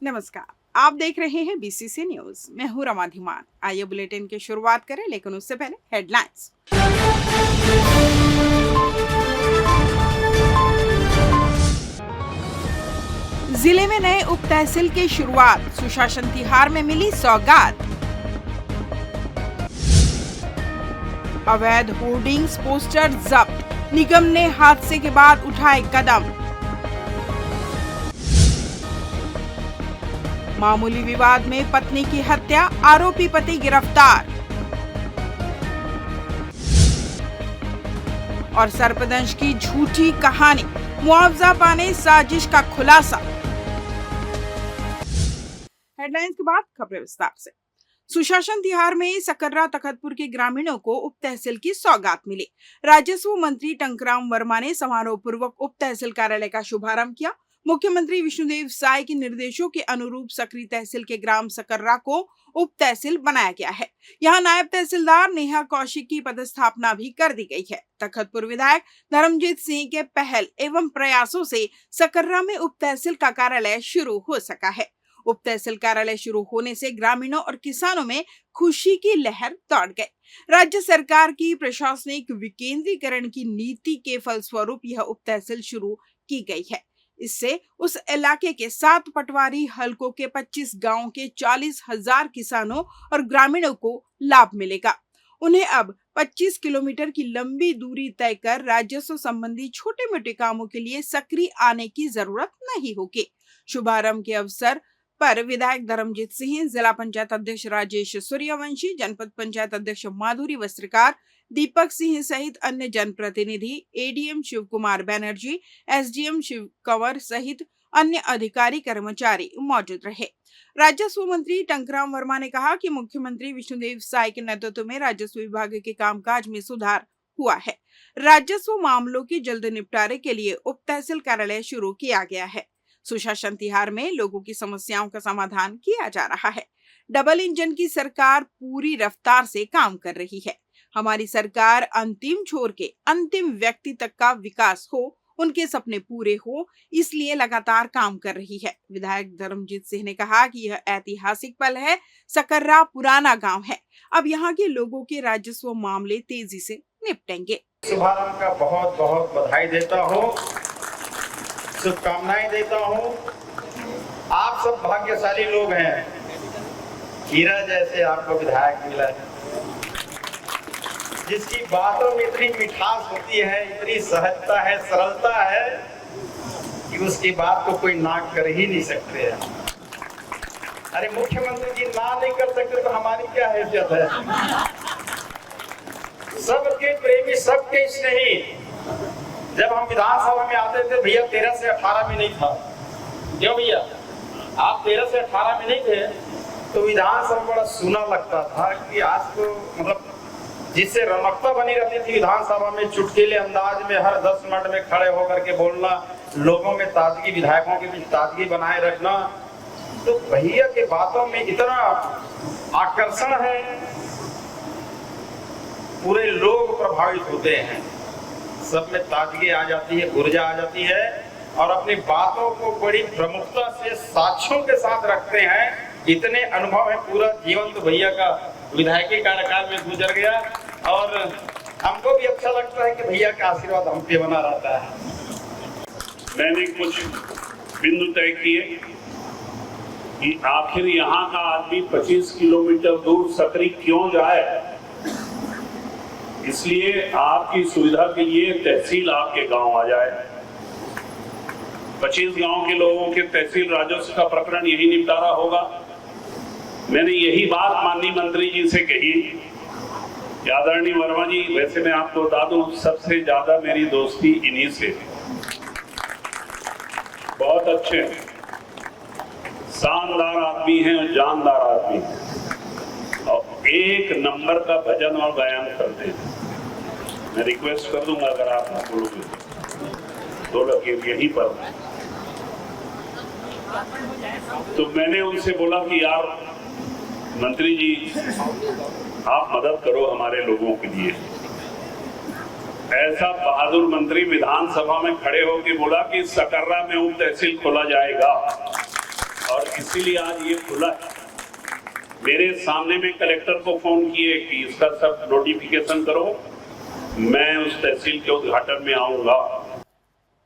नमस्कार, आप देख रहे हैं बीसीसी न्यूज। मैं हूं रमा धीमान। आइए बुलेटिन की शुरुआत करें, लेकिन उससे पहले हेडलाइंस। जिले में नए उप तहसील की शुरुआत, सुशासन तिहार में मिली सौगात। अवैध होर्डिंग्स पोस्टर जब्त, निगम ने हादसे के बाद उठाए कदम। मामूली विवाद में पत्नी की हत्या, आरोपी पति गिरफ्तार। और सर्पदंश की झूठी कहानी, मुआवजा पाने साजिश का खुलासा। हेडलाइंस के बाद खबरें विस्तार से। सुशासन तिहार में सकर्रा तखतपुर के ग्रामीणों को उप तहसील की सौगात मिली। राजस्व मंत्री टंकराम वर्मा ने समारोह पूर्वक उप तहसील कार्यालय का शुभारंभ किया। मुख्यमंत्री विष्णुदेव साय के निर्देशों के अनुरूप सकरी तहसील के ग्राम सकर्रा को उप तहसील बनाया गया है। यहाँ नायब तहसीलदार नेहा कौशिक की पदस्थापना भी कर दी गई है। तखतपुर विधायक धर्मजीत सिंह के पहल एवं प्रयासों से सकर्रा में उप तहसील का कार्यालय शुरू हो सका है। उप तहसील कार्यालय शुरू होने से ग्रामीणों और किसानों में खुशी की लहर दौड़ गई। राज्य सरकार की प्रशासनिक विकेंद्रीकरण की नीति के फलस्वरूप यह उप तहसील शुरू की गई है। इससे उस इलाके के 7 पटवारी हलकों के 25 गांवों के 40,000 किसानों और ग्रामीणों को लाभ मिलेगा। उन्हें अब 25 किलोमीटर की लंबी दूरी तय कर राजस्व संबंधी छोटे मोटे कामों के लिए सकरी आने की जरूरत नहीं होगी। शुभारंभ के अवसर पर विधायक धर्मजीत सिंह, जिला पंचायत अध्यक्ष राजेश सूर्यवंशी, जनपद पंचायत अध्यक्ष माधुरी वस्त्रकार, दीपक सिंह सहित अन्य जनप्रतिनिधि, एडीएम शिव कुमार बैनर्जी, एसडीएम शिव कंवर सहित अन्य अधिकारी कर्मचारी मौजूद रहे। राजस्व मंत्री टंकराम वर्मा ने कहा कि मुख्यमंत्री विष्णुदेव साय के नेतृत्व में राजस्व विभाग के कामकाज में सुधार हुआ है। राजस्व मामलों के जल्द निपटारे के लिए उप तहसील कार्यालय शुरू किया गया है। सुशासन तिहार में लोगों की समस्याओं का समाधान किया जा रहा है। डबल इंजन की सरकार पूरी रफ्तार से काम कर रही है। हमारी सरकार अंतिम छोर के अंतिम व्यक्ति तक का विकास हो, उनके सपने पूरे हो, इसलिए लगातार काम कर रही है। विधायक धर्मजीत सिंह ने कहा कि यह ऐतिहासिक पल है। सकर्रा पुराना गांव है, अब यहाँ के लोगों के राजस्व मामले तेजी से निपटेंगे। शुभारंभ का बहुत बहुत बधाई देता हूँ, शुभकामनाएं देता हूँ। आप सब भाग्यशाली लोग हैं, हीरा जैसे आपको विधायक मिला है, जिसकी बातों में इतनी मिठास होती है, इतनी सहजता है, सरलता है कि उसकी बात को कोई ना कर ही नहीं सकते हैं। अरे मुख्यमंत्री जी ना नहीं कर सकते तो हमारी क्या हैसियत है। सबके प्रेमी, सबके स्नेही। जब हम विधानसभा में आते थे भैया 13 से 18 में नहीं था, क्यों भैया आप 13 से 18 में नहीं थे तो विधानसभा बड़ा सुना लगता था कि आज तो मतलब जिससे रौनकता बनी रहती थी विधानसभा में, चुटकीले अंदाज में हर 10 मिनट में खड़े होकर के बोलना, लोगों में ताजगी, विधायकों के बीच ताजगी बनाए रखना। तो भैया के बातों में इतना आकर्षण है, पूरे लोग प्रभावित होते हैं, सब में ताजगी आ जाती है, ऊर्जा आ जाती है और अपनी बातों को बड़ी प्रमुखता से साक्ष्यों के साथ रखते हैं। इतने अनुभव है, पूरा जीवन तो भैया का विधायकी कार्यकाल में गुजर गया और हमको भी अच्छा लगता है कि भैया का आशीर्वाद हम पे बना रहता है। मैंने कुछ बिंदु तय किए कि आखिर यहाँ का आदमी 25 किलोमीटर दूर सकरी क्यों जाए, इसलिए आपकी सुविधा के लिए तहसील आपके गांव आ जाए। 25 गांव के लोगों के तहसील राजस्व का प्रकरण यही निपटारा होगा। मैंने यही बात माननीय मंत्री जी से कही। आदरणीय वर्मा जी, वैसे मैं आपको बता दूं, सबसे ज्यादा मेरी दोस्ती इन्हीं से है। बहुत अच्छे हैं, शानदार आदमी हैं और जानदार आदमी हैं और एक नंबर का भजन और गायन करते हैं। मैं रिक्वेस्ट कर दूंगा अगर आप बोलोगे तो लगे यहीं पर तो मैंने उनसे बोला कि यार मंत्री जी, आप मदद करो हमारे लोगों के लिए। ऐसा बहादुर मंत्री विधानसभा में खड़े होकर बोला कि सकर्रा में उप तहसील खोला जाएगा, और इसीलिए आज ये खुला है। मेरे सामने में कलेक्टर को फोन किए कि इसका सब नोटिफिकेशन करो, मैं उस तहसील के उद्घाटन में आऊंगा।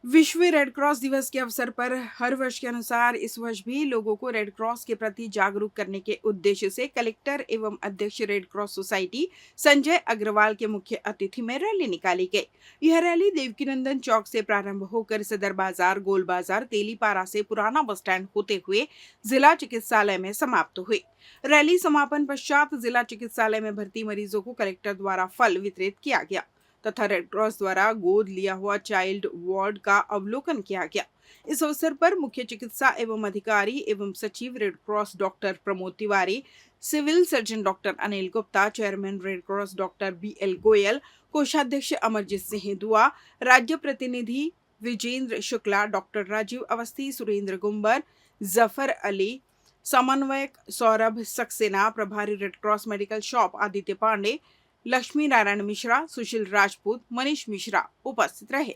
विश्व रेड क्रॉस दिवस के अवसर पर हर वर्ष के अनुसार इस वर्ष भी लोगों को रेड क्रॉस के प्रति जागरूक करने के उद्देश्य से कलेक्टर एवं अध्यक्ष red cross society Sanjay Agrawal के मुख्य अतिथि में रैली निकाली गई। यह रैली देवकीनंदन चौक से प्रारंभ होकर सदर बाजार, गोल बाजार, तेलीपारा से पुराना बस स्टैंड होते हुए जिला चिकित्सालय में समाप्त हुई। रैली समापन पश्चात जिला चिकित्सालय में भर्ती मरीजों को कलेक्टर द्वारा फल वितरित किया गया तथा रेड क्रॉस द्वारा गोद लिया हुआ चाइल्ड वार्ड का अवलोकन किया गया। इस अवसर पर मुख्य चिकित्सा एवं अधिकारी एवं सचिव red cross doctor Pramod Tiwari, civil surgeon doctor Anil Gupta, chairman red cross doctor BL Goyal, कोषाध्यक्ष अमरजीत सिंह दुआ, राज्य प्रतिनिधि विजेंद्र शुक्ला, डॉक्टर राजीव अवस्थी, सुरेंद्र गुंबर, जफर अली, समन्वयक सौरभ सक्सेना, प्रभारी red cross medical shop Aditya Pandey, Lakshmi Narayan Mishra, Sushil Rajput, Manish Mishra उपस्थित रहे।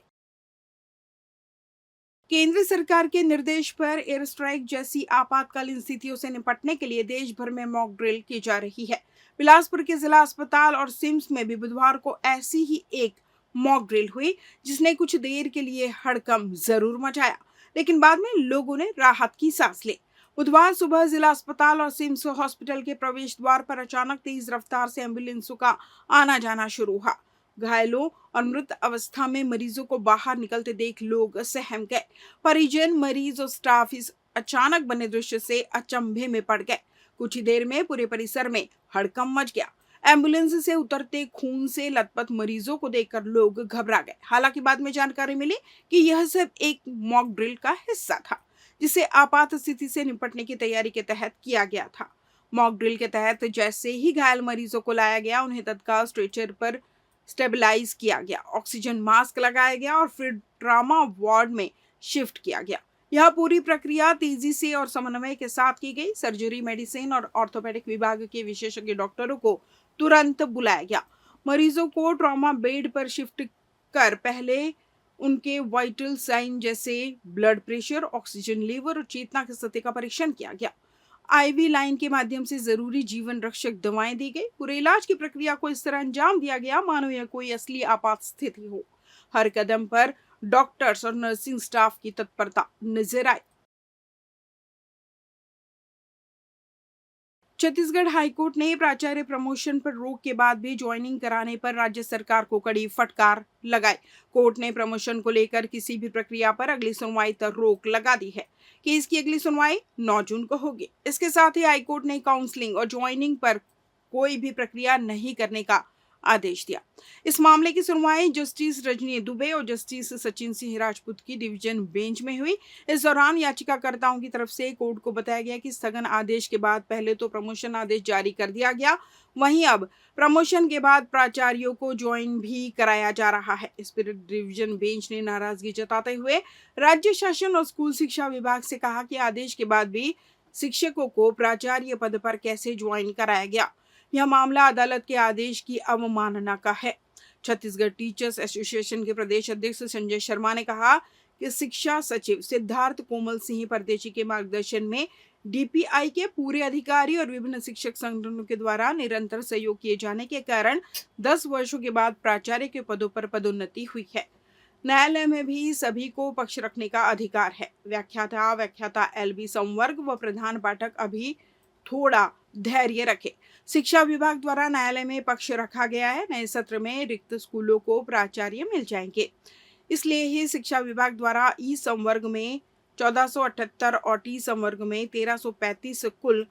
केंद्र सरकार के निर्देश पर एयर स्ट्राइक जैसी आपातकालीन स्थितियों से निपटने के लिए देश भर में मॉक ड्रिल की जा रही है। बिलासपुर के जिला अस्पताल और सिम्स में भी बुधवार को ऐसी ही एक मॉक ड्रिल हुई, जिसने कुछ देर के लिए हड़कंप जरूर मचाया, लेकिन बाद में लोगों ने राहत की सांस ली। बुधवार सुबह जिला अस्पताल और सिम्स हॉस्पिटल के प्रवेश द्वार पर अचानक तेज रफ्तार से एम्बुलेंसों का आना जाना शुरू हुआ। घायलों और मृत अवस्था में मरीजों को बाहर निकलते देख लोग सहम गए। परिजन, मरीज और स्टाफ इस अचानक बने दृश्य से अचंभे में पड़ गए। कुछ ही देर में पूरे परिसर में हड़कंप मच गया। एम्बुलेंस से उतरते खून से लथपथ मरीजों को देखकर लोग घबरा गए। हालांकि बाद में जानकारी मिली कि यह सब एक मॉक ड्रिल का हिस्सा था, जिसे आपात स्थिति से निपटने की तैयारी के तहत किया गया था। मॉक ड्रिल के तहत जैसे ही घायल मरीजों को लाया गया, उन्हें तत्काल स्ट्रेचर पर स्टेबलाइज किया गया, ऑक्सीजन मास्क लगाया गया और फिर ट्रॉमा वार्ड में शिफ्ट किया गया। यह पूरी प्रक्रिया तेजी से और समन्वय के साथ की गई। सर्जरी, मेडिसिन और ऑर्थोपेडिक विभाग के विशेषज्ञ डॉक्टरों को तुरंत बुलाया गया। मरीजों को ट्रॉमा बेड पर शिफ्ट कर पहले उनके वाइटल साइन जैसे ब्लड प्रेशर, ऑक्सीजन लेवल और चेतना की स्थिति का परीक्षण किया गया। IV लाइन के माध्यम से जरूरी जीवन रक्षक दवाएं दी गई। पूरे इलाज की प्रक्रिया को इस तरह अंजाम दिया गया मानो यह कोई असली आपात स्थिति हो। हर कदम पर डॉक्टर्स और नर्सिंग स्टाफ की तत्परता नजर आई। छत्तीसगढ़ हाईकोर्ट ने प्राचार्य प्रमोशन पर रोक के बाद भी ज्वाइनिंग कराने पर राज्य सरकार को कड़ी फटकार लगाई। कोर्ट ने प्रमोशन को लेकर किसी भी प्रक्रिया पर अगली सुनवाई तक रोक लगा दी है। केस की अगली सुनवाई 9 जून को होगी। इसके साथ ही हाईकोर्ट ने काउंसलिंग और ज्वाइनिंग पर कोई भी प्रक्रिया नहीं करने का आदेश दिया। इस मामले की सुनवाई जस्टिस रजनी दुबे और जस्टिस सचिन सिंह राजपूत की डिवीजन बेंच में हुई। इस दौरान याचिकाकर्ताओं की तरफ से कोर्ट को बताया गया कि स्थगन आदेश के बाद पहले तो प्रमोशन आदेश जारी कर दिया गया, वहीं अब प्रमोशन के बाद प्राचार्यों को ज्वाइन भी कराया जा रहा है। इस पर डिवीजन बेंच ने नाराजगी जताते हुए राज्य शासन और स्कूल शिक्षा विभाग से कहा कि आदेश के बाद भी शिक्षकों को प्राचार्य पद पर कैसे ज्वाइन कराया गया। यह मामला अदालत के आदेश की अवमानना का है। छत्तीसगढ़ टीचर्स एसोसिएशन के प्रदेश अध्यक्ष संजय शर्मा ने कहा कि शिक्षा सचिव सिद्धार्थ कोमल सिंह परदेशी के मार्गदर्शन में DPI के पूरे अधिकारी और विभिन्न शिक्षक संगठनों के द्वारा निरंतर सहयोग किए जाने के कारण 10 वर्षों के बाद प्राचार्य के पदों पर पदोन्नति हुई है। न्यायालय में भी सभी को पक्ष रखने का अधिकार है। व्याख्याता LB संवर्ग व प्रधान पाठक अभी थोड़ा धैर्य रखे। शिक्षा विभाग द्वारा न्यायालय में पक्ष रखा गया है। नए सत्र में रिक्त स्कूलों को प्राचार्य मिल जाएंगे, इसलिए ही शिक्षा विभाग द्वारा ई संवर्ग में 1478 और टी संवर्ग में 1335 कुल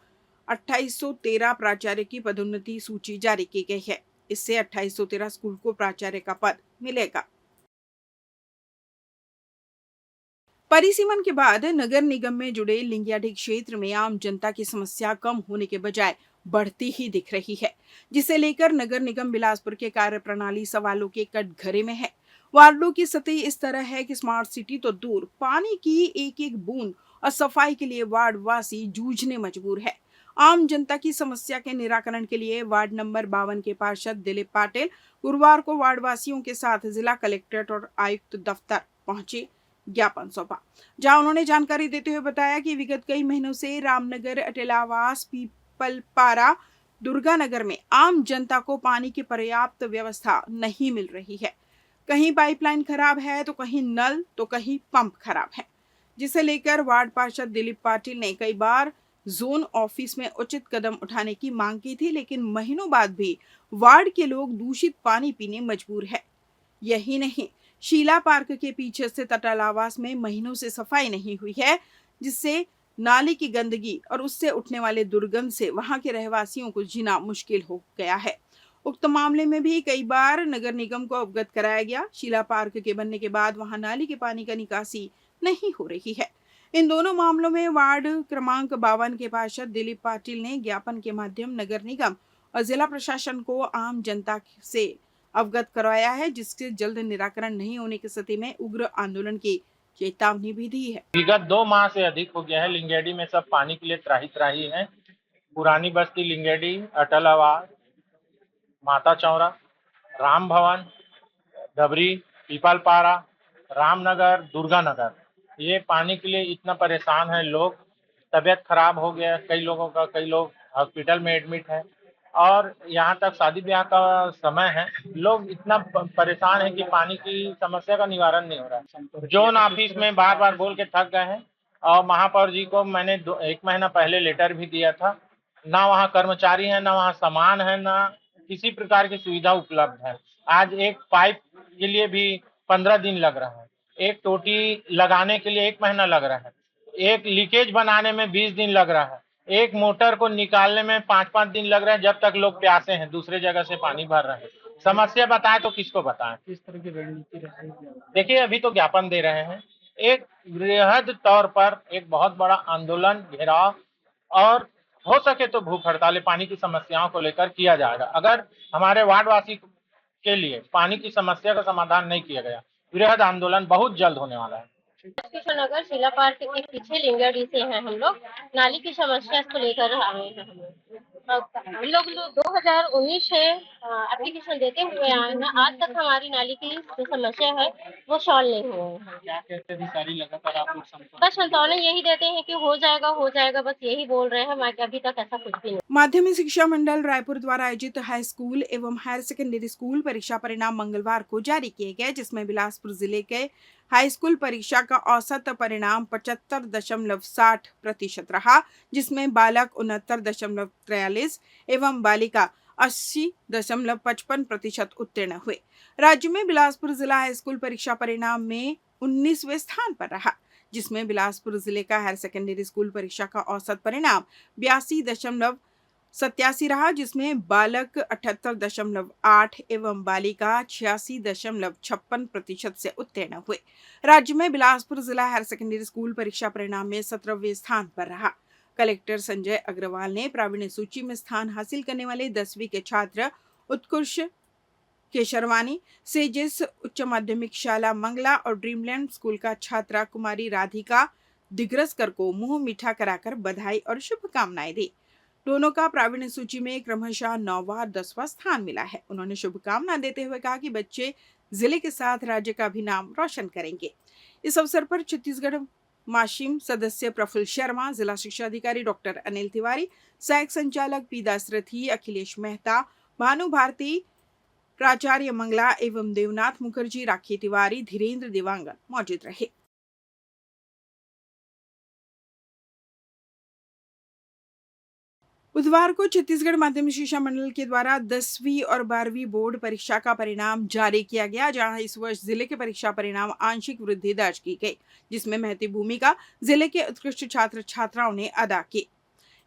2813 प्राचार्य की पदोन्नति सूची जारी की गई है। इससे 2813 स्कूल को प्राचार्य का पद मिलेगा। परिसीमन के बाद नगर निगम में जुड़े लिंगियाढी क्षेत्र में आम जनता की समस्या कम होने के बजाय बढ़ती ही दिख रही है, जिसे लेकर नगर निगम बिलासपुर के कार्यप्रणाली सवालों के कटघरे में है। वार्डों की सतह इस तरह है कि स्मार्ट सिटी तो दूर, पानी की एक एक बूंद और सफाई के लिए वार्ड वासी जूझने मजबूर है। आम जनता की समस्या के निराकरण के लिए वार्ड नंबर 52 के पार्षद दिलीप पाटिल गुरुवार को वार्ड वासियों के साथ जिला कलेक्ट्रेट और आयुक्त दफ्तर पहुंचे, ज्ञापन सौंपा, जहां उन्होंने जानकारी देते हुए बताया कि विगत कई महीनों से रामनगर, अटेलावास, पीपलपारा, दुर्गानगर में आम जनता को पानी की पर्याप्त व्यवस्था नहीं मिल रही है। कहीं पाइपलाइन खराब है तो कहीं नल तो कहीं पंप खराब है, जिसे लेकर वार्ड पार्षद दिलीप पाटिल ने कई बार जोन ऑफिस में उचित कदम उठाने की मांग की थी, लेकिन महीनों बाद भी वार्ड के लोग दूषित पानी पीने मजबूर है। यही नहीं, शीला पार्क के पीछे स्थित अटलावास में महीनों से सफाई नहीं हुई है, जिससे नाली की गंदगी और उससे उठने वाले दुर्गंध से वहां के रहवासियों को जीना मुश्किल हो गया है। उक्त मामले में भी कई बार नगर निगम को अवगत कराया गया। शीला पार्क के बनने के बाद वहां नाली के पानी का निकासी नहीं हो रही है। इन दोनों मामलों में वार्ड क्रमांक 52 के पार्षद दिलीप पाटिल ने ज्ञापन के माध्यम नगर निगम और जिला प्रशासन को आम जनता से अवगत करवाया है, जिसके जल्द निराकरण नहीं होने की स्थिति में उग्र आंदोलन की चेतावनी भी दी है। विगत 2 माह से अधिक हो गया है। लिंगेडी में सब पानी के लिए त्राही त्राही है। पुरानी बस्ती लिंगेडी, अटलावास, माता चौरा, राम भवन, डबरी, पीपलपारा, रामनगर, दुर्गानगर, ये पानी के लिए इतना परेशान है लोग। तबीयत खराब हो गया है कई लोगों का, कई लोग हॉस्पिटल में एडमिट है और यहाँ तक शादी ब्याह का समय है, लोग इतना परेशान है कि पानी की समस्या का निवारण नहीं हो रहा है। जोन ऑफिस में बार बार बोल के थक गए हैं और महापौर जी को मैंने 1 महीना पहले लेटर भी दिया था। ना वहाँ कर्मचारी है, ना वहाँ सामान है, ना किसी प्रकार की सुविधा उपलब्ध है। आज एक पाइप के लिए भी 15 दिन लग रहा है, एक टोटी लगाने के लिए 1 महीना लग रहा है, एक लीकेज बनाने में 20 दिन लग रहा है, एक मोटर को निकालने में 5-5 दिन लग रहे हैं, जब तक लोग प्यासे हैं, दूसरे जगह से पानी भर रहे हैं। समस्या बताएं तो किसको बताएं? किस तरह की रणनीति रहेगी? देखिए, अभी तो ज्ञापन दे रहे हैं। एक वृहद तौर पर एक बहुत बड़ा आंदोलन, घेराव और हो सके तो भूख हड़ताल पानी की समस्याओं को लेकर किया जाएगा। अगर हमारे वार्डवासी के लिए पानी की समस्या का समाधान नहीं किया गया, वृहद आंदोलन बहुत जल्द होने वाला है। किशननगर शीला पार्क के पीछे लिंगेडी से हैं हम लोग। नाली की समस्या को लेकर आए हैं हम लोग 2019 से एप्लीकेशन देते हुए आए हैं। आज तक हमारी नाली की जो समस्या है वो सॉल्व नहीं हुई है। क्या कहते अधिकारी लगातार आप लोग संपर्क? बस संतावना यही देते हैं कि हो जाएगा, बस यही बोल रहे हैं। बाकी अभी तक ऐसा कुछ भी नहीं। माध्यमिक शिक्षा मंडल रायपुर द्वारा आयोजित हाई स्कूल एवं हायर सेकेंडरी स्कूल परीक्षा परिणाम मंगलवार को जारी किए गए, जिसमें बिलासपुर जिले के हाई स्कूल परीक्षा का औसत परिणाम 75.60% रहा, जिसमें बालक 69.43 एवं बालिका 80.55% उत्तीर्ण हुए। राज्य में बिलासपुर जिला हाई स्कूल परीक्षा परिणाम में 19वें स्थान पर रहा, जिसमें बिलासपुर जिले का हायर सेकेंडरी स्कूल परीक्षा का औसत परिणाम 82.87 रहा, जिसमें बालक 78.8 एवं बालिका 86.56% से उत्तीर्ण हुए। राज्य में बिलासपुर जिला हायर सेकेंडरी स्कूल परीक्षा परिणाम में 17वें स्थान पर रहा। कलेक्टर संजय अग्रवाल ने प्रावीण्य सूची में स्थान हासिल करने वाले 10वीं के छात्र उत्कृष्ट केशरवानी, सेजिस उच्च माध्यमिक शाला मंगला और ड्रीमलैंड स्कूल का छात्रा कुमारी राधिका दिग्रसकर को मुंह मीठा कराकर बधाई और शुभकामनाएं दी। दोनों का प्रावीण्य सूची में क्रमशः 9वां और 10वां स्थान मिला है। उन्होंने शुभकामना देते हुए कहा कि बच्चे जिले के साथ राज्य का भी नाम रोशन करेंगे। इस अवसर पर छत्तीसगढ़ माशिम सदस्य प्रफुल्ल शर्मा, जिला शिक्षा अधिकारी डॉक्टर अनिल तिवारी, सहायक संचालक पी दासरथी, अखिलेश मेहता, भानु भारती, प्राचार्य मंगला एवं देवनाथ मुखर्जी, राखी तिवारी, धीरेन्द्र देवांगन मौजूद रहे। बुधवार को छत्तीसगढ़ माध्यमिक शिक्षा मंडल के द्वारा 10वीं और 12वीं बोर्ड परीक्षा का परिणाम जारी किया गया, जहां इस वर्ष जिले के परीक्षा परिणाम आंशिक वृद्धि दर्ज की गई, जिसमें महती भूमिका जिले के उत्कृष्ट छात्र छात्राओं ने अदा की।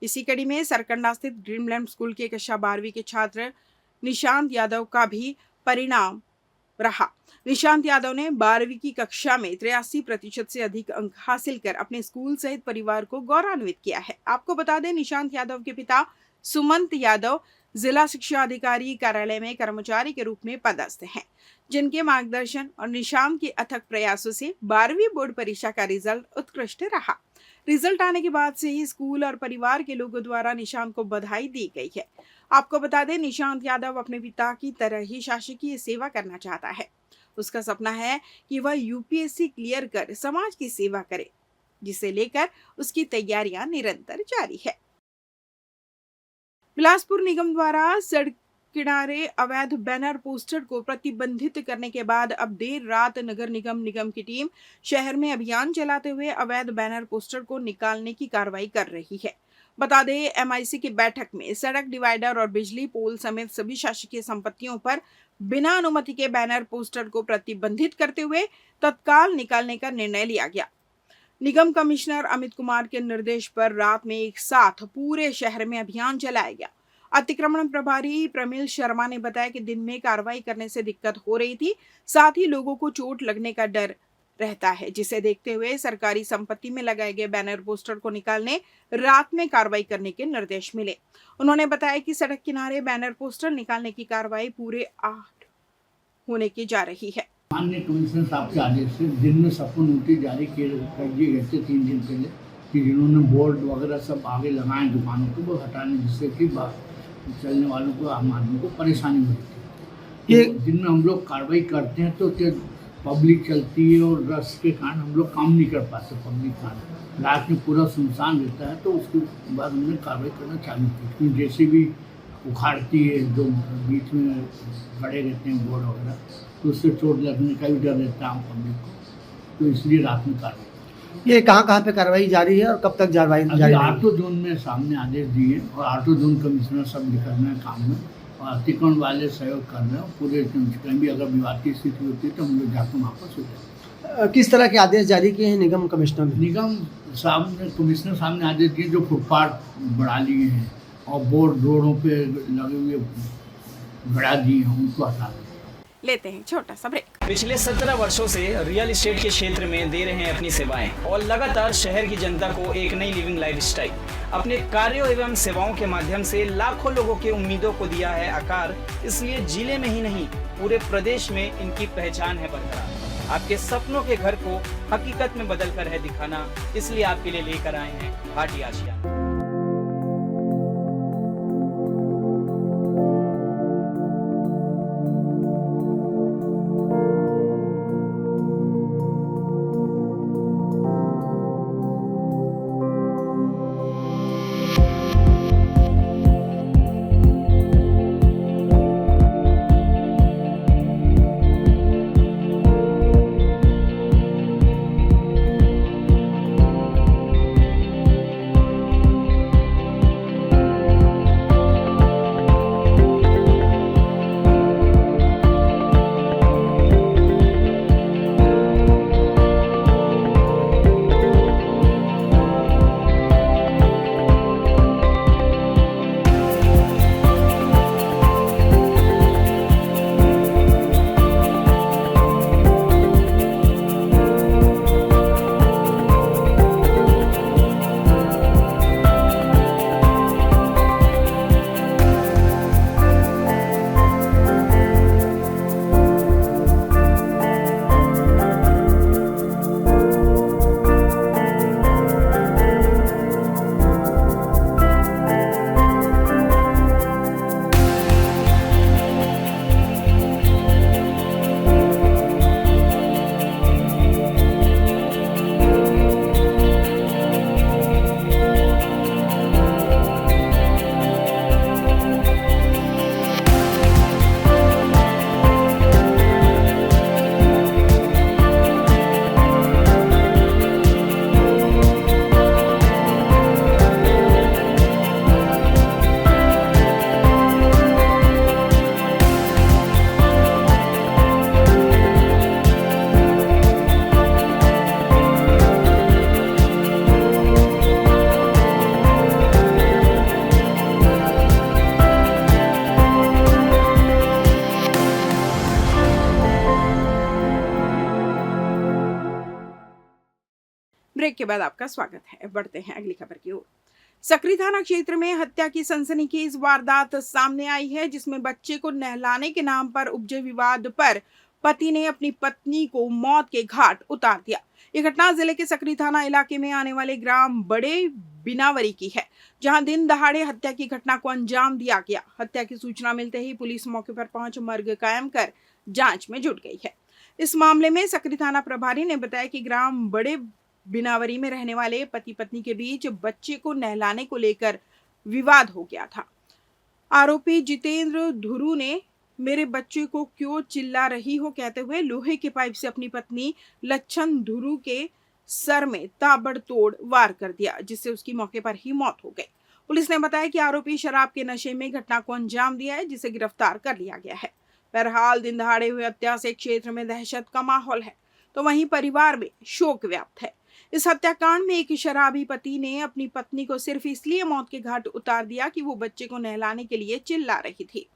इसी कड़ी में सरकंडा स्थित ड्रीमलैंड स्कूल के कक्षा 12वीं के छात्र निशांत यादव का भी परिणाम रहा। निशांत यादव ने 12वीं की कक्षा में 83% से अधिक अंक हासिल कर अपने स्कूल सहित परिवार को गौरवान्वित किया है। आपको बता दें, निशांत यादव के पिता सुमंत यादव जिला शिक्षा अधिकारी कार्यालय में कर्मचारी के रूप में पदस्थ हैं, जिनके मार्गदर्शन और निशांत के अथक प्रयासों से 12वीं बोर्ड परीक्षा का रिजल्ट उत्कृष्ट रहा। रिजल्ट आने के बाद से ही स्कूल और परिवार के लोगों द्वारा निशांत को बधाई दी गई है। आपको बता दें, निशांत यादव अपने पिता की तरह ही शासकीय सेवा करना चाहता है। उसका सपना है कि वह यूपीएससी क्लियर कर समाज की सेवा करे, जिसे लेकर उसकी तैयारियां निरंतर जारी है। बिलासपुर निगम द्वारा सड़क किनारे अवैध बैनर पोस्टर को प्रतिबंधित करने के बाद अब देर रात नगर निगम की टीम शहर में अभियान चलाते हुए अवैध बैनर पोस्टर को निकालने की कार्रवाई कर रही है। बता दें, एमआईसी की बैठक में सड़क डिवाइडर और बिजली पोल समेत सभी शासकीय संपत्तियों पर बिना अनुमति के बैनर पोस्टर को प्रतिबंधित करते हुए तत्काल निकालने का निर्णय लिया गया। निगम कमिश्नर अमित कुमार के निर्देश पर रात में एक साथ पूरे शहर में अभियान चलाया गया। अतिक्रमण प्रभारी प्रमिल शर्मा ने बताया कि दिन में कार्रवाई करने से दिक्कत हो रही थी, साथ ही लोगों को चोट लगने का डर रहता है, जिसे देखते हुए सरकारी संपत्ति में लगाए गए बैनर पोस्टर को निकालने रात में कार्रवाई करने के निर्देश मिले। उन्होंने बताया कि सड़क किनारे बैनर पोस्टर निकालने की कार्रवाई पूरे 8 होने की जा रही है। माननीय कमिश्नर साहब के आदेश से दिन में सबको नोटिस जारी कर दिए गए थे 3 दिन पहले कि जिन्होंने बोर्ड वगैरह सब आगे लगाए दुकानों को वो हटाने, जिससे कि चलने वालों को, आम आदमी को परेशानी होती है। ये दिन में हम लोग कार्रवाई करते हैं तो पब्लिक चलती है और रश के कारण हम लोग काम नहीं कर पाते। पब्लिक कारण रात में पूरा सुनसान रहता है, तो उसके बाद हमने कार्रवाई करना चालू की, क्योंकि जैसे भी उखाड़ती है जो बीच में खड़े रहते हैं बोर्ड वगैरह, तो उससे चोट लगने का भी डर रहता है आम पब्लिक को, तो इसलिए रात में कार्रवाई। ये कहाँ पे कार्रवाई जारी है और कब तक जारी अभी आठों जोन में सामने आदेश दिए और आठों जोन कमिश्नर सब निकल रहे हैं काम में और अतिक्रमण वाले सहयोग कर रहे हैं। पूरे कहीं भी अगर विवाद की स्थिति होती है तो हम लोग जाकर वापस हो जाते हैं। किस तरह के आदेश जारी किए हैं निगम कमिश्नर ने? निगम साहब ने, कमिश्नर साहब ने आदेश दिए जो फुटपाथ बढ़ा लिए हैं और बोर्ड रोडों पे लगे हुए बढ़ा दिए हैं, उनको हटा दें। लेते हैं छोटा सा ब्रेक। पिछले 17 वर्षों से रियल एस्टेट के क्षेत्र में दे रहे हैं अपनी सेवाएं और लगातार शहर की जनता को एक नई लिविंग लाइफस्टाइल। अपने कार्यों एवं सेवाओं के माध्यम से लाखों लोगों की उम्मीदों को दिया है आकार, इसलिए जिले में ही नहीं पूरे प्रदेश में इनकी पहचान है बरकरार। आपके सपनों के घर को हकीकत में बदल कर है दिखाना, इसलिए आपके लिए लेकर आए हैं भाटी आशिया। ब्रेक के बाद आपका स्वागत है। बढ़ते हैं अगली खबर की ओर। सकरी थाना क्षेत्र में हत्या की सनसनीखेज वारदात सामने आई है, जिसमें बच्चे को नहलाने के नाम पर उपजे विवाद पर पति ने अपनी पत्नी को मौत के घाट उतार दिया। यह घटना जिले के सकरी थाना इलाके में आने वाले ग्राम बड़े बिनावरी की है, जहां दिन दहाड़े हत्या की घटना को अंजाम दिया गया। हत्या की सूचना मिलते ही पुलिस मौके पर पहुंच मर्ग कायम कर जांच में जुट गई है। इस मामले में सकरी थाना प्रभारी ने बताया कि ग्राम बड़े बिनावरी में रहने वाले पति पत्नी के बीच बच्चे को नहलाने को लेकर विवाद हो गया था। आरोपी जितेंद्र धुरू ने मेरे बच्चे को क्यों चिल्ला रही हो कहते हुए लोहे के पाइप से अपनी पत्नी लच्छन धुरू के सर में ताबड़तोड़ वार कर दिया, जिससे उसकी मौके पर ही मौत हो गई। पुलिस ने बताया कि आरोपी शराब के नशे में घटना को अंजाम दिया है, जिसे गिरफ्तार कर लिया गया है। बहरहाल दिन दहाड़े हुए हत्या से क्षेत्र में दहशत का माहौल है, तो वहीं परिवार में शोक व्याप्त है। इस हत्याकांड में एक शराबी पति ने अपनी पत्नी को सिर्फ इसलिए मौत के घाट उतार दिया कि वो बच्चे को नहलाने के लिए चिल्ला रही थी।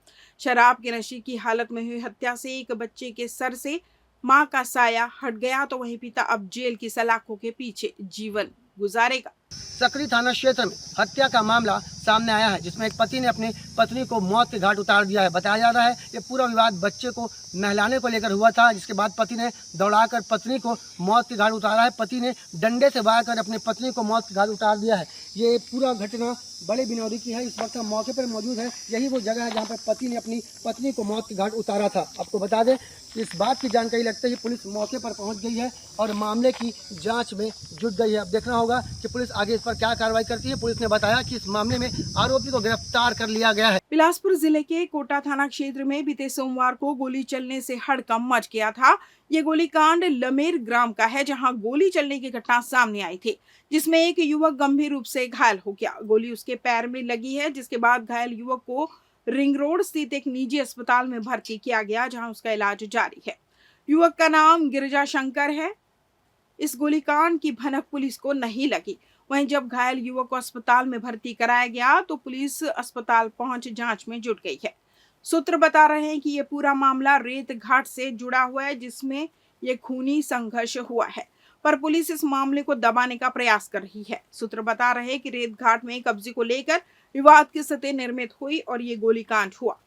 शराब के नशे की हालत में हुई हत्या से एक बच्चे के सर से मां का साया हट गया, तो वहीं पिता अब जेल की सलाखों के पीछे जीवन गुजारेगा। सकरी थाना क्षेत्र में हत्या का मामला सामने आया है, जिसमें एक पति ने अपनी पत्नी को मौत के घाट उतार दिया है। बताया जा रहा है ये पूरा विवाद बच्चे को नहलाने को लेकर हुआ था, जिसके बाद पति ने दौड़ाकर पत्नी को मौत के घाट उतारा है। पति ने डंडे से वार कर अपनी पत्नी को मौत के घाट उतार दिया है। ये पूरा घटना बड़े बिनौरी की है। इस वक्त हम मौके पर मौजूद है। यही वो जगह है जहाँ पर पति ने अपनी पत्नी को मौत के घाट उतारा था। आपको बता दें कि इस बात की जानकारी लगते ही पुलिस मौके पर पहुँच गई है और मामले की जाँच में जुट गई है। अब देखना होगा कि पुलिस आगे इस पर क्या कार्रवाई करती है। पुलिस ने बताया कि इस मामले में आरोपी को गिरफ्तार कर लिया गया है। बिलासपुर जिले के कोटा थाना क्षेत्र में बीते सोमवार को गोली चलने से हड़कंप मच गया था। ये गोलीकांड लमेर ग्राम का है, जहां गोली चलने की घटना सामने आई थी, जिसमें एक युवक गंभीर रूप से घायल हो गया। गोली उसके पैर में लगी है, जिसके बाद घायल युवक को रिंग रोड स्थित एक निजी अस्पताल में भर्ती किया गया, जहां उसका इलाज जारी है। युवक का नाम गिरिजा शंकर है। इस गोलीकांड की भनक पुलिस को नहीं लगी। वहीं जब घायल युवक को अस्पताल में भर्ती कराया गया तो पुलिस अस्पताल पहुंच जांच में जुट गई है। सूत्र बता रहे हैं कि यह पूरा मामला रेत घाट से जुड़ा हुआ है, जिसमें यह खूनी संघर्ष हुआ है, पर पुलिस इस मामले को दबाने का प्रयास कर रही है। सूत्र बता रहे हैं कि रेत घाट में कब्जे को लेकर विवाद की स्थिति निर्मित हुई और ये गोलीकांड हुआ,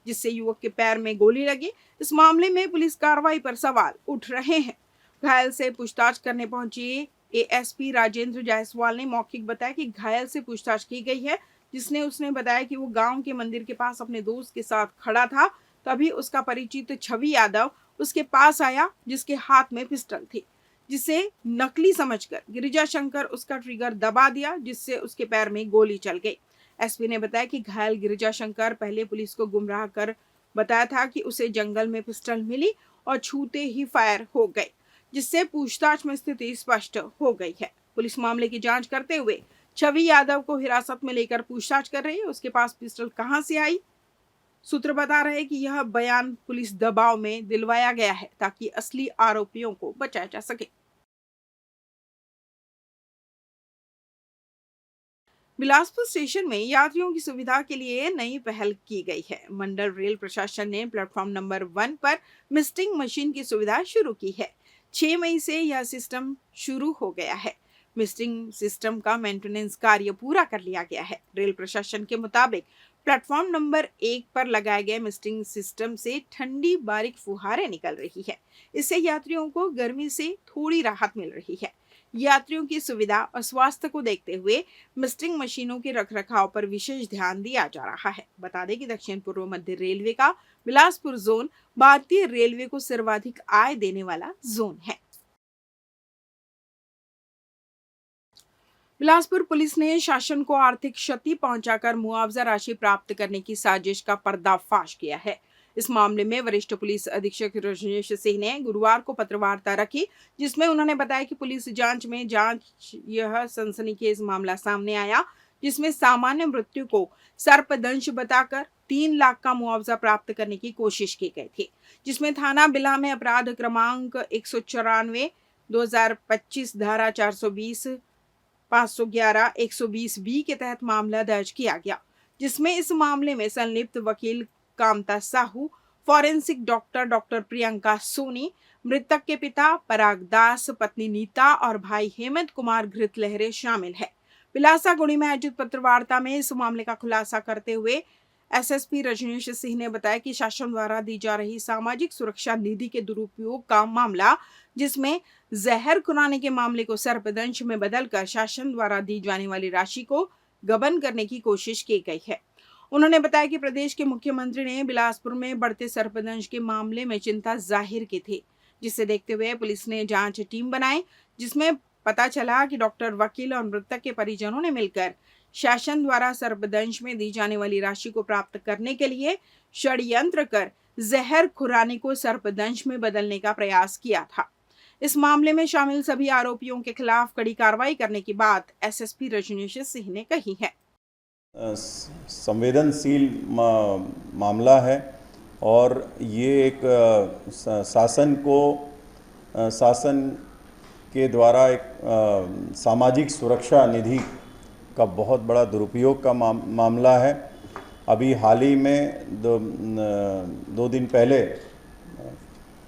जिससे युवक के पैर में गोली लगी। इस मामले में पुलिस कार्रवाई पर सवाल उठ रहे हैं। घायल से पूछताछ करने पहुंचे एएसपी राजेंद्र जायसवाल ने मौखिक बताया कि घायल से पूछताछ की गई है, उसने बताया कि वो गांव के मंदिर के पास अपने दोस्त के साथ खड़ा था। तभी उसका परिचित छवि यादव उसके पास आया, जिसके हाथ में पिस्टल थी, जिसे नकली समझकर गिरिजा शंकर उसका ट्रिगर दबा दिया, जिससे उसके पैर में गोली चल गई। एसपी ने बताया कि घायल गिरिजा शंकर पहले पुलिस को गुमराह कर बताया था कि उसे जंगल में पिस्टल मिली और छूते ही फायर हो गए, जिससे पूछताछ में स्थिति स्पष्ट हो गई है। पुलिस मामले की जांच करते हुए छवि यादव को हिरासत में लेकर पूछताछ कर रही है। उसके पास पिस्टल कहां से आई? सूत्र बता रहे हैं कि यह बयान पुलिस दबाव में दिलवाया गया है ताकि असली आरोपियों को बचाया जा सके। बिलासपुर स्टेशन में यात्रियों की सुविधा के लिए नई पहल की गई है। मंडल रेल प्रशासन ने प्लेटफॉर्म नंबर 1 पर मिस्टिंग मशीन की सुविधा शुरू की है। 6 मई से यह सिस्टम शुरू हो गया है। मिस्टिंग सिस्टम का मेंटेनेंस कार्य पूरा कर लिया गया है। रेल प्रशासन के मुताबिक प्लेटफॉर्म नंबर 1 पर लगाए गए मिस्टिंग सिस्टम से ठंडी बारीक फुहारें निकल रही है। इससे यात्रियों को गर्मी से थोड़ी राहत मिल रही है। यात्रियों की सुविधा और स्वास्थ्य को देखते हुए मिस्टिंग मशीनों के रखरखाव पर विशेष ध्यान दिया जा रहा है। बता दें कि दक्षिण पूर्व मध्य रेलवे का बिलासपुर जोन भारतीय रेलवे को सर्वाधिक आय देने वाला जोन है। बिलासपुर पुलिस ने शासन को आर्थिक क्षति पहुंचाकर मुआवजा राशि प्राप्त करने की साजिश का पर्दाफाश किया है। इस मामले में वरिष्ठ पुलिस अधीक्षक रजनीश सिंह ने गुरुवार को पत्रवार्ता रखी, जिसमें उन्होंने बताया कि पुलिस जांच में यह सनसनीखेज मामला सामने आया, जिसमें सामान्य मृत्यु को सर्पदंश बताकर 3 लाख का मुआवजा प्राप्त करने की कोशिश की गई थी, जिसमें थाना बिला में अपराध क्रमांक 194 2025 धारा 420 511 120 बी के तहत मामला दर्ज किया गया, जिसमें इस मामले में संलिप्त वकील कामता साहू, फॉरेंसिक डॉक्टर प्रियंका सोनी, मृतक के पिता पराग दास, पत्नी नीता और भाई हेमंत कुमार घृत लहरे शामिल है। बिलासागुड़ी में आयोजित पत्रवार्ता में इस मामले का खुलासा करते हुए एसएसपी रजनीश सिंह ने बताया कि शासन द्वारा दी जा रही सामाजिक सुरक्षा निधि के दुरुपयोग का मामला, जिसमें जहर खुराने के मामले को सर्पदंश में बदलकर शासन द्वारा दी जाने वाली राशि को गबन करने की कोशिश की गई है। उन्होंने बताया कि प्रदेश के मुख्यमंत्री ने बिलासपुर में बढ़ते सर्पदंश के मामले में चिंता जाहिर की थी, जिसे देखते हुए पुलिस ने जांच टीम बनाई, जिसमें पता चला कि डॉक्टर, वकील और मृतक के परिजनों ने मिलकर शासन द्वारा सर्पदंश में दी जाने वाली राशि को प्राप्त करने के लिए षड्यंत्र कर जहर खुराने को सर्पदंश में बदलने का प्रयास किया था। इस मामले में शामिल सभी आरोपियों के खिलाफ कड़ी कार्रवाई करने की बात एसएसपी रजनीश सिंह ने कही है। संवेदनशील मामला है और ये एक शासन के द्वारा एक सामाजिक सुरक्षा निधि का बहुत बड़ा दुरुपयोग का मामला है। अभी हाल ही में दो दिन पहले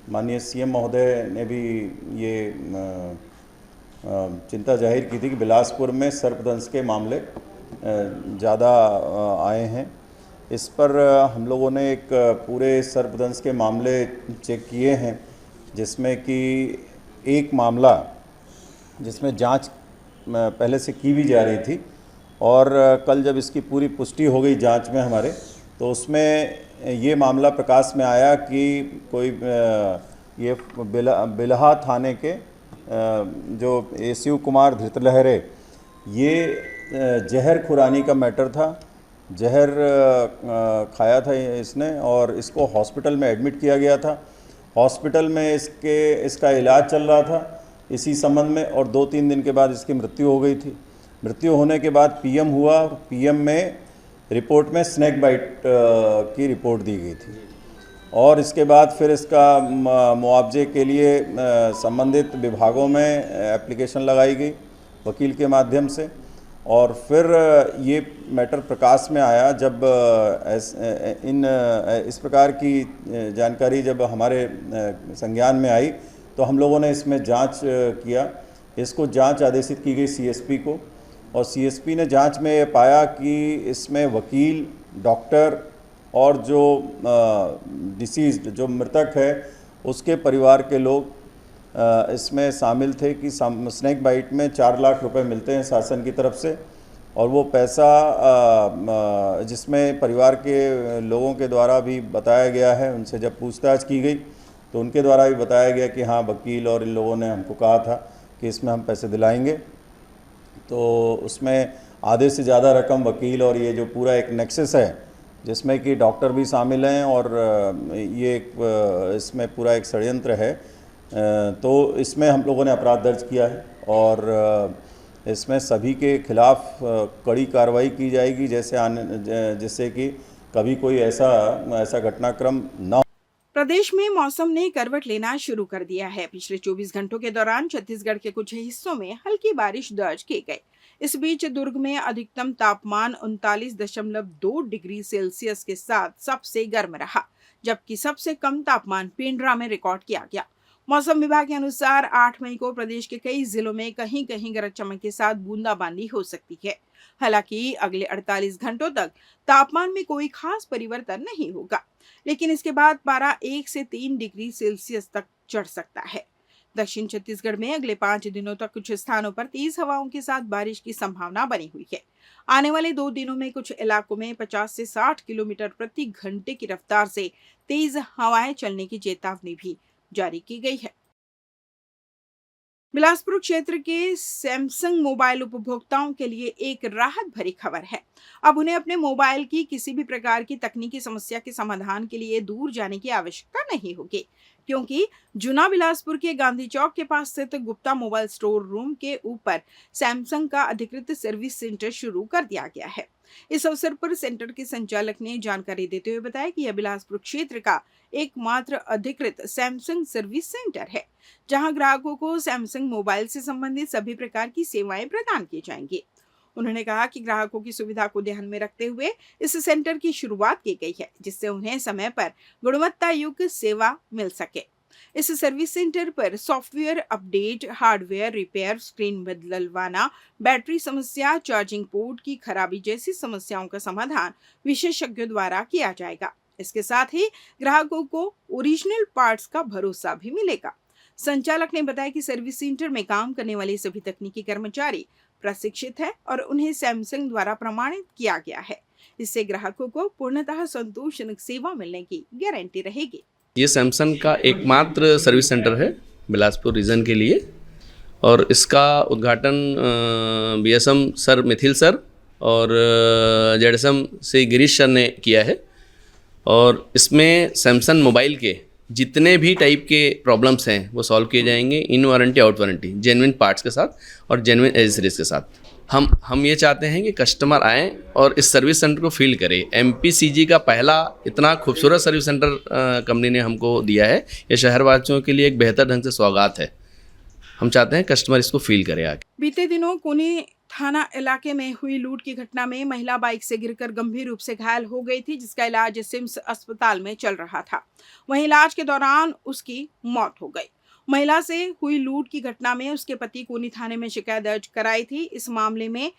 माननीय सीएम महोदय ने भी ये चिंता जाहिर की थी कि बिलासपुर में सर्पदंश के मामले ज़्यादा आए हैं। इस पर हम लोगों ने एक पूरे सर्पदंश के मामले चेक किए हैं, जिसमें कि एक मामला जिसमें जांच पहले से की भी जा रही थी और कल जब इसकी पूरी पुष्टि हो गई जांच में हमारे, तो उसमें ये मामला प्रकाश में आया कि कोई ये बिल्हा थाने के जो शिव कुमार धृतलहरे, ये जहर खुरानी का मैटर था। जहर खाया था इसने और इसको हॉस्पिटल में एडमिट किया गया था। हॉस्पिटल में इसका इलाज चल रहा था इसी संबंध में, और 2-3 दिन के बाद इसकी मृत्यु हो गई थी। मृत्यु होने के बाद पीएम हुआ। पीएम में रिपोर्ट में स्नेक बाइट की रिपोर्ट दी गई थी और इसके बाद फिर इसका मुआवजे के लिए संबंधित विभागों में एप्लीकेशन लगाई गई वकील के माध्यम से, और फिर ये मैटर प्रकाश में आया जब इस प्रकार की जानकारी जब हमारे संज्ञान में आई तो हम लोगों ने इसमें जांच किया। इसको जांच आदेशित की गई सीएसपी को, और सीएसपी ने जांच में ये पाया कि इसमें वकील, डॉक्टर और जो डिसीज्ड जो मृतक है उसके परिवार के लोग इसमें शामिल थे कि स्नेक बाइट में 4 लाख रुपए मिलते हैं शासन की तरफ से, और वो पैसा जिसमें परिवार के लोगों के द्वारा भी बताया गया है, उनसे जब पूछताछ की गई तो उनके द्वारा भी बताया गया कि हाँ, वकील और इन लोगों ने हमको कहा था कि इसमें हम पैसे दिलाएंगे। तो उसमें आधे से ज़्यादा रकम वकील और ये जो पूरा एक नेक्सस है जिसमें कि डॉक्टर भी शामिल हैं और ये इसमें पूरा एक षड्यंत्र है, तो इसमें हम लोगों ने अपराध दर्ज किया है और इसमें सभी के खिलाफ कड़ी कार्रवाई की जाएगी, जिससे कि कभी कोई ऐसा घटनाक्रम न हो। प्रदेश में मौसम ने करवट लेना शुरू कर दिया है। पिछले 24 घंटों के दौरान छत्तीसगढ़ के कुछ हिस्सों में हल्की बारिश दर्ज की गई। इस बीच दुर्ग में अधिकतम तापमान 39.2 डिग्री सेल्सियस के साथ सबसे गर्म रहा, जबकि सबसे कम तापमान पेंड्रा में रिकॉर्ड किया गया। मौसम विभाग के अनुसार 8 मई को प्रदेश के कई जिलों में कहीं कहीं गरज चमक के साथ बूंदाबांदी हो सकती है। हालांकि अगले 48 घंटों तक तापमान में कोई खास परिवर्तन नहीं होगा, लेकिन इसके बाद पारा 1 से 3 डिग्री सेल्सियस तक चढ़ सकता है। दक्षिण छत्तीसगढ़ में अगले 5 दिनों तक कुछ स्थानों पर तेज हवाओं के साथ बारिश की संभावना बनी हुई है। आने वाले 2 दिनों में कुछ इलाकों में 50 से 60 किलोमीटर प्रति घंटे की रफ्तार से तेज हवाएं चलने की चेतावनी भी जारी की गई है। बिलासपुर क्षेत्र के सैमसंग मोबाइल उपभोक्ताओं के लिए एक राहत भरी खबर है। अब उन्हें अपने मोबाइल की किसी भी प्रकार की तकनीकी समस्या के समाधान के लिए दूर जाने की आवश्यकता नहीं होगी, क्योंकि जुना बिलासपुर के गांधी चौक के पास स्थित गुप्ता मोबाइल स्टोर रूम के ऊपर सैमसंग का अधिकृत सर्विस सेंटर शुरू कर दिया गया है। इस अवसर पर सेंटर के संचालक ने जानकारी देते हुए बताया कि यह बिलासपुर क्षेत्र का एकमात्र अधिकृत सैमसंग सर्विस सेंटर है, जहां ग्राहकों को सैमसंग मोबाइल से संबंधित सभी प्रकार की सेवाएं प्रदान की जाएंगी। उन्होंने कहा कि ग्राहकों की सुविधा को ध्यान में रखते हुए इस सेंटर की शुरुआत की गई है, जिससे उन्हें समय पर गुणवत्ता युक्त सेवा मिल सके। इस सर्विस सेंटर पर software update, hardware repair, screen बदलवाना, बैटरी समस्या, चार्जिंग पोर्ट की खराबी जैसी समस्याओं का समाधान विशेषज्ञों द्वारा किया जाएगा। इसके साथ ही ग्राहकों को ओरिजिनल पार्ट्स का भरोसा भी मिलेगा। संचालक ने बताया कि सर्विस सेंटर में काम करने वाले सभी तकनीकी कर्मचारी प्रशिक्षित है और उन्हें सैमसंग द्वारा प्रमाणित किया गया है। इससे ग्राहकों को पूर्णतः संतोषजनक सेवा मिलने की गारंटी रहेगी। ये सैमसंग का एकमात्र सर्विस सेंटर है बिलासपुर रीजन के लिए और इसका उद्घाटन बीएसएम सर मिथिल सर और जेडएसएम से गिरीश सर ने किया है और इसमें सैमसंग मोबाइल के जितने भी टाइप के प्रॉब्लम्स हैं वो सॉल्व किए जाएंगे इन warranty out warranty, genuine parts के साथ और जेन्युइन एसेसरीज के साथ। हम ये चाहते हैं कि कस्टमर आएँ और इस सर्विस सेंटर को फील करें। एमपीसीजी का पहला इतना खूबसूरत सर्विस सेंटर कंपनी ने हमको दिया है। ये शहरवासियों के लिए एक बेहतर ढंग से सौगात है। हम चाहते हैं कस्टमर इसको फील करे आगे। बीते दिनों कोनी थाना इलाके में हुई लूट की घटना में महिला बाइक से गिरकर गंभीर रूप से घायल हो गई थी, जिसका इलाज सिम्स अस्पताल में चल रहा था। वहीं इलाज के दौरान उसकी मौत हो गई। महिला से हुई लूट की घटना में उसके पति कोनी थाने में शिकायत दर्ज कराई थी। इस मामले में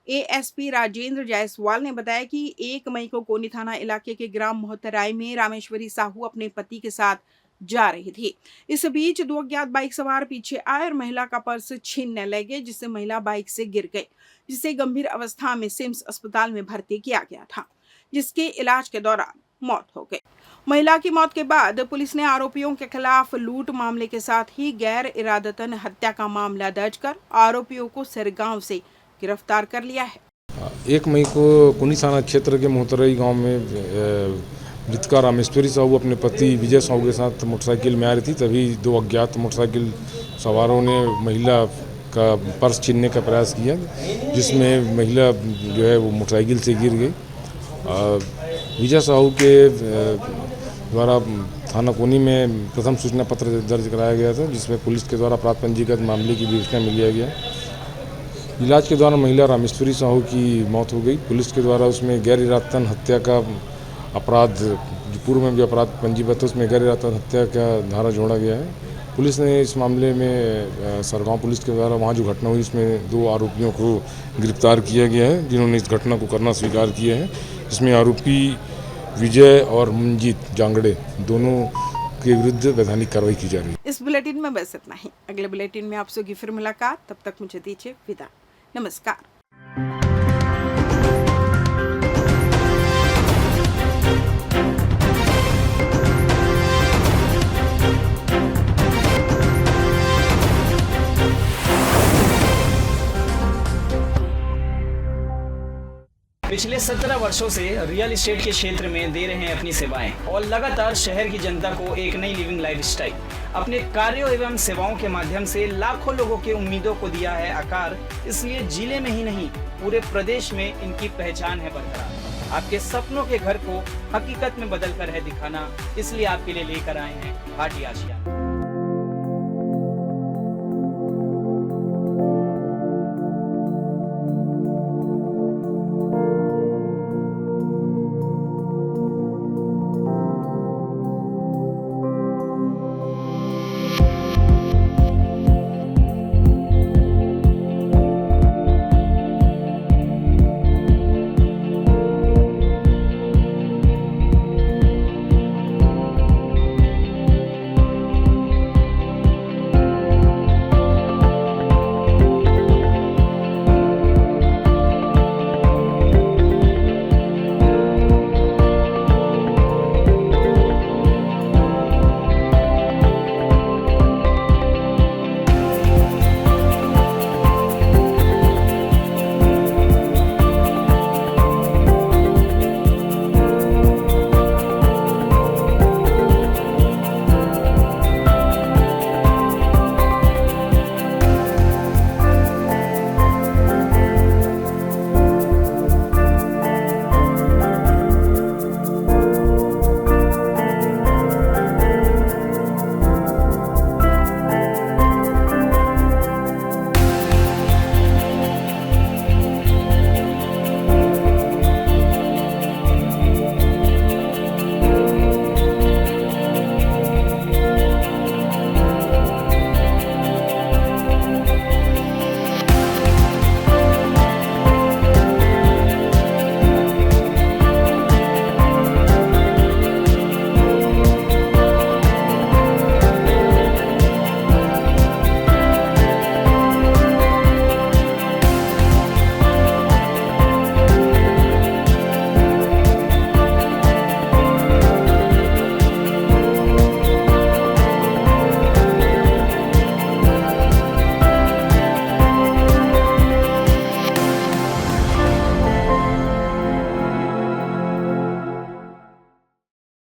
एएसपी राजेंद्र जायसवाल ने बताया कि 1 मई को कोनी थाना इलाके के ग्राम मोहतराई में रामेश्वरी साहू अपने पति के साथ जा रही थी। इस बीच 2 अज्ञात बाइक सवार पीछे आए और महिला का पर्स छीनने लगे, जिससे महिला बाइक से गिर गई, जिसे गंभीर अवस्था में सिम्स अस्पताल में भर्ती किया गया था, जिसके इलाज के दौरान मौत हो गई। महिला की मौत के बाद पुलिस ने आरोपियों के खिलाफ लूट मामले के साथ ही गैर इरादतन हत्या का मामला दर्ज कर आरोपियों को सरगांव से गिरफ्तार कर लिया है। 1 मई को कोनी थाना क्षेत्र के मोहतराई गांव में मृतका रामेश्वरी साहू अपने पति विजय साहू के साथ मोटरसाइकिल में आ रही थी। तभी 2 अज्ञात मोटरसाइकिल सवारों ने महिला का पर्स छीनने का प्रयास किया, जिसमें महिला जो है वो मोटरसाइकिल से गिर गई। विजय साहू के द्वारा थाना कोनी में प्रथम सूचना पत्र दर्ज कराया गया था, जिसमें पुलिस के द्वारा प्राप्त पंजीकृत मामले की विवेचना में लिया गया। इलाज के दौरान महिला रामेश्वरी साहू की मौत हो गई। पुलिस के द्वारा उसमें गैर इरादतन हत्या का अपराध, पूर्व में भी अपराध पंजीबद्ध है, उसमें गैर इरादतन हत्या का धारा जोड़ा गया है। पुलिस ने इस मामले में सरगांव पुलिस के द्वारा वहाँ जो घटना हुई इसमें 2 आरोपियों को गिरफ्तार किया गया है, जिन्होंने इस घटना को करना स्वीकार किया है। इसमें आरोपी विजय और मंजीत जांगड़े दोनों के विरुद्ध वैधानिक कार्रवाई की जा रही है। इस बुलेटिन में बस इतना ही। अगले बुलेटिन में आपसे होगी फिर मुलाकात। तब तक मुझे दीजिए विदा। नमस्कार। पिछले 17 वर्षों से रियल एस्टेट के क्षेत्र में दे रहे हैं अपनी सेवाएं और लगातार शहर की जनता को एक नई लिविंग लाइफस्टाइल। अपने कार्यों एवं सेवाओं के माध्यम से लाखों लोगों की उम्मीदों को दिया है आकार। इसलिए जिले में ही नहीं पूरे प्रदेश में इनकी पहचान है बरकरार। आपके सपनों के घर को हकीकत में बदल कर है दिखाना, इसलिए आपके लिए लेकर आए हैं भाटी आशिया।